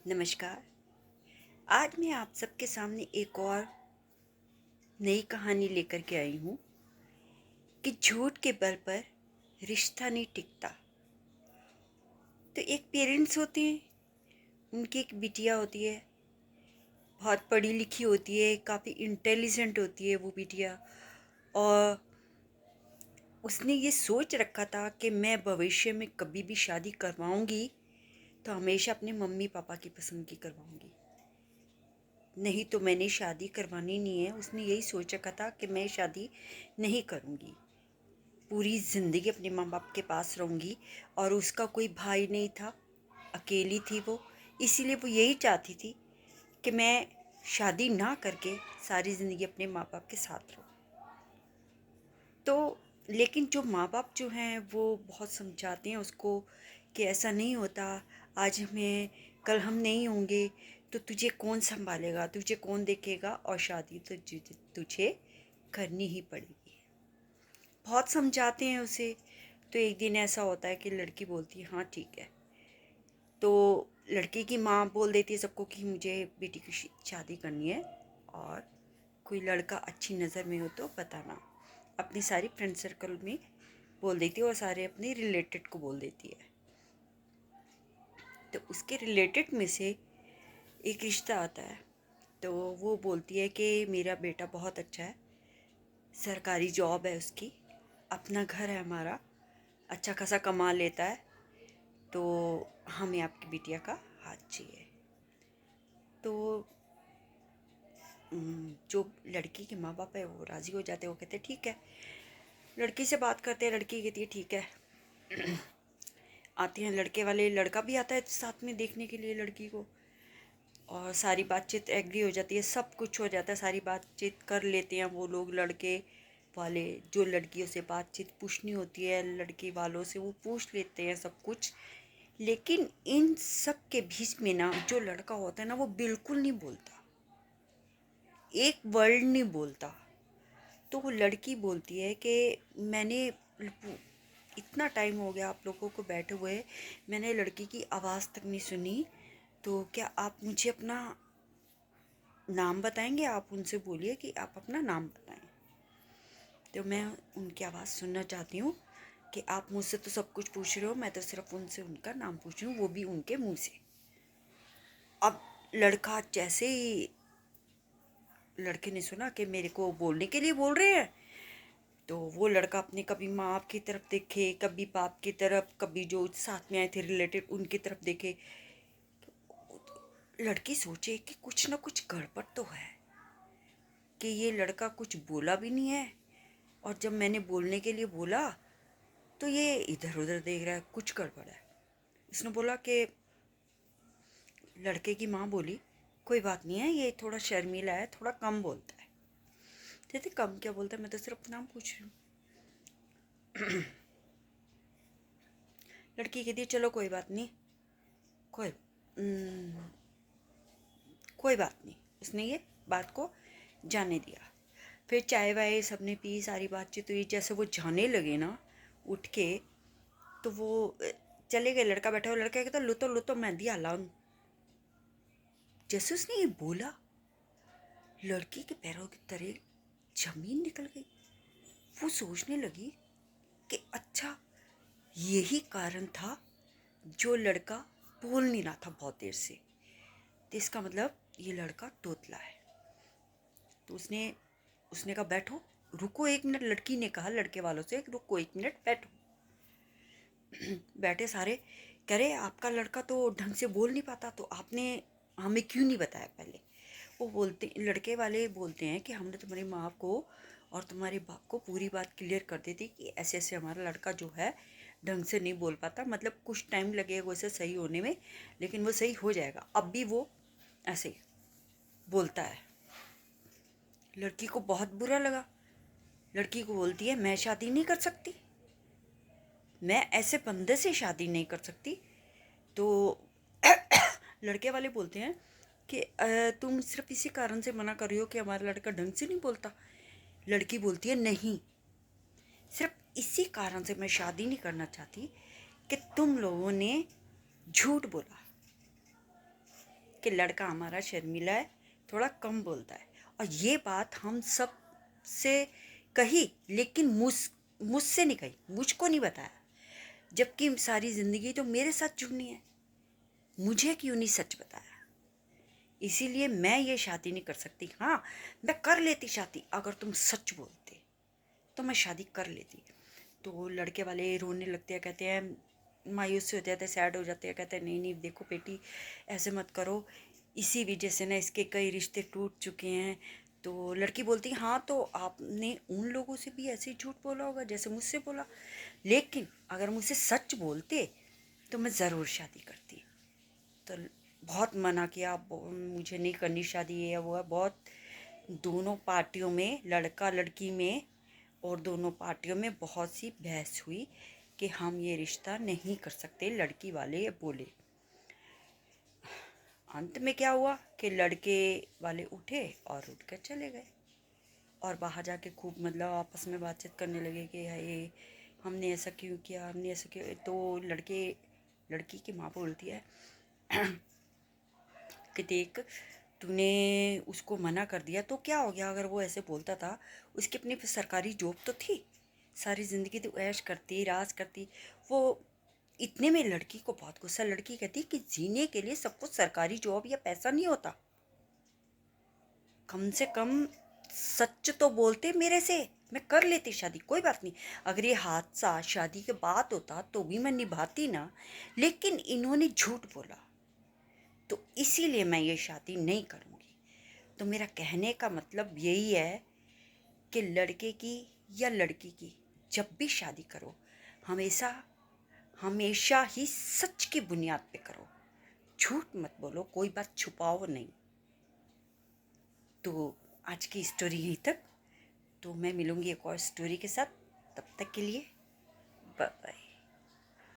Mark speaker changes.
Speaker 1: नमस्कार। आज मैं आप सबके सामने एक और नई कहानी लेकर के आई हूँ कि झूठ के बल पर रिश्ता नहीं टिकता। तो एक पेरेंट्स होते हैं, उनकी एक बिटिया होती है, बहुत पढ़ी लिखी होती है, काफ़ी इंटेलिजेंट होती है वो बिटिया। और उसने ये सोच रखा था कि मैं भविष्य में कभी भी शादी करवाऊँगी तो हमेशा अपने मम्मी पापा की पसंद की करवाऊँगी, नहीं तो मैंने शादी करवानी नहीं है। उसने यही सोच रखा था कि मैं शादी नहीं करूँगी, पूरी ज़िंदगी अपने माँ बाप के पास रहूँगी। और उसका कोई भाई नहीं था, अकेली थी वो, इसीलिए वो यही चाहती थी कि मैं शादी ना करके सारी ज़िंदगी अपने माँ बाप के साथ रहूँ। तो लेकिन जो माँ बाप जो हैं वो बहुत समझाते हैं उसको कि ऐसा नहीं होता, आज हमें कल हम नहीं होंगे तो तुझे कौन संभालेगा, तुझे कौन देखेगा, और शादी तो तुझे करनी ही पड़ेगी। बहुत समझाते हैं उसे। तो एक दिन ऐसा होता है कि लड़की बोलती है हाँ ठीक है। तो लड़की की माँ बोल देती है सबको कि मुझे बेटी की शादी करनी है, और कोई लड़का अच्छी नज़र में हो तो बताना। अपनी सारी फ्रेंड सर्कल में बोल देती है और सारे अपने रिलेटेड को बोल देती है। तो उसके रिलेटेड में से एक रिश्ता आता है। तो वो बोलती है कि मेरा बेटा बहुत अच्छा है, सरकारी जॉब है उसकी, अपना घर है हमारा, अच्छा खासा कमा लेता है, तो हमें आपकी बिटिया का हाथ चाहिए। तो जो लड़की के माँ बाप है वो राज़ी हो जाते हैं, वो कहते हैं ठीक है। लड़की से बात करते हैं, लड़की कहती है ठीक है। आते हैं लड़के वाले, लड़का भी आता है साथ में देखने के लिए लड़की को, और सारी बातचीत एग्री हो जाती है, सब कुछ हो जाता है, सारी बातचीत कर लेते हैं वो लोग। लड़के वाले जो लड़कियों से बातचीत पूछनी होती है लड़के वालों से वो पूछ लेते हैं सब कुछ। लेकिन इन सब के बीच में ना जो लड़का होता है ना वो बिल्कुल नहीं बोलता, एक वर्ड नहीं बोलता। तो वो लड़की बोलती है कि मैंने इतना टाइम हो गया आप लोगों को बैठे हुए, मैंने लड़की की आवाज़ तक नहीं सुनी, तो क्या आप मुझे अपना नाम बताएंगे? आप उनसे बोलिए कि आप अपना नाम बताएं। तो मैं उनकी आवाज़ सुनना चाहती हूँ कि आप मुझसे तो सब कुछ पूछ रहे हो, मैं तो सिर्फ उनसे उनका नाम पूछ रही हूँ, वो भी उनके मुंह से। अब लड़का जैसे ही लड़के ने सुना कि मेरे को बोलने के लिए बोल रहे हैं, तो वो लड़का अपने कभी माँ की तरफ देखे, कभी बाप की तरफ, कभी जो साथ में आए थे रिलेटेड उनकी तरफ देखे। लड़की सोचे कि कुछ ना कुछ गड़बड़ तो है, कि ये लड़का कुछ बोला भी नहीं है, और जब मैंने बोलने के लिए बोला तो ये इधर उधर देख रहा है, कुछ गड़बड़ है। उसने बोला कि लड़के की माँ बोली कोई बात नहीं है, ये थोड़ा शर्मीला है, थोड़ा कम बोलता है। कहते कम क्या बोलता है, मैं तो सिर्फ नाम पूछ रही हूँ। लड़की कहती है चलो कोई बात नहीं, कोई कोई बात नहीं। उसने ये बात को जाने दिया। फिर चाय वाय सबने पी, सारी बातचीत हुई। जैसे वो जाने लगे ना उठ के, तो वो चले गए। लड़का बैठा हुआ, लड़का कहता लो तो मेहंदी हलाऊं। जैसे उसने ये बोला, लड़की के पैरों की तरह जमीन निकल गई। वो सोचने लगी कि अच्छा यही कारण था जो लड़का बोल नहीं रहा था बहुत देर से, तो इसका मतलब ये लड़का तोतला है। तो उसने उसने कहा बैठो, रुको एक मिनट। लड़की ने कहा लड़के वालों से रुको एक मिनट, बैठो। बैठे सारे। कह रहे आपका लड़का तो ढंग से बोल नहीं पाता, तो आपने हमें क्यों नहीं बताया पहले? वो बोलते, लड़के वाले बोलते हैं कि हमने तुम्हारी माँ को और तुम्हारे बाप को पूरी बात क्लियर कर दी थी कि ऐसे ऐसे हमारा लड़का जो है ढंग से नहीं बोल पाता, मतलब कुछ टाइम लगेगा उसे सही होने में, लेकिन वो सही हो जाएगा। अब भी वो ऐसे ही बोलता है। लड़की को बहुत बुरा लगा। लड़की को बोलती है मैं शादी नहीं कर सकती, मैं ऐसे बंदे से शादी नहीं कर सकती। तो लड़के वाले बोलते हैं कि तुम सिर्फ इसी कारण से मना कर रही हो कि हमारा लड़का ढंग से नहीं बोलता? लड़की बोलती है नहीं, सिर्फ इसी कारण से मैं शादी नहीं करना चाहती कि तुम लोगों ने झूठ बोला। कि लड़का हमारा शर्मीला है, थोड़ा कम बोलता है। और ये बात हम सब से कही, लेकिन मुझसे नहीं कही, मुझको नहीं बताया, जबकि सारी ज़िंदगी तो मेरे साथ जुड़नी है। मुझे क्यों नहीं सच बताया? इसीलिए मैं ये शादी नहीं कर सकती। हाँ, मैं कर लेती शादी, अगर तुम सच बोलते तो मैं शादी कर लेती। तो लड़के वाले रोने लगते हैं, कहते हैं, मायूस से हो जाते हैं, सैड हो जाते हैं, कहते हैं नहीं नहीं देखो बेटी, ऐसे मत करो, इसी वजह से ना इसके कई रिश्ते टूट चुके हैं। तो लड़की बोलती है हाँ, तो आपने उन लोगों से भी ऐसे ही झूठ बोला होगा जैसे मुझसे बोला, लेकिन अगर मुझसे सच बोलते तो मैं ज़रूर शादी करती। तो बहुत मना किया, मुझे नहीं करनी शादी, ये है वो है, बहुत दोनों पार्टियों में, लड़का लड़की में और दोनों पार्टियों में बहुत सी बहस हुई कि हम ये रिश्ता नहीं कर सकते, लड़की वाले बोले। अंत में क्या हुआ कि लड़के वाले उठे और उठ कर चले गए, और बाहर जाके खूब मतलब आपस में बातचीत करने लगे कि ये हमने ऐसा क्यों किया, हमने ऐसा क्यों। तो लड़की की माँ बोलती है कि देख, तूने उसको मना कर दिया तो क्या हो गया, अगर वो ऐसे बोलता था, उसकी अपनी सरकारी जॉब तो थी, सारी ज़िंदगी तो ऐश करती राज करती वो। इतने में लड़की को बहुत गुस्सा, लड़की कहती कि जीने के लिए सब कुछ सरकारी जॉब या पैसा नहीं होता, कम से कम सच तो बोलते मेरे से, मैं कर लेती शादी, कोई बात नहीं। अगर ये हादसा शादी के बाद होता तो भी मैं निभाती ना, लेकिन इन्होंने झूठ बोला, तो इसीलिए मैं ये शादी नहीं करूँगी। तो मेरा कहने का मतलब यही है कि लड़के की या लड़की की जब भी शादी करो, हमेशा हमेशा ही सच की बुनियाद पे करो, झूठ मत बोलो, कोई बात छुपाओ नहीं। तो आज की स्टोरी यहीं तक। तो मैं मिलूँगी एक और स्टोरी के साथ, तब तक के लिए बाय बाय।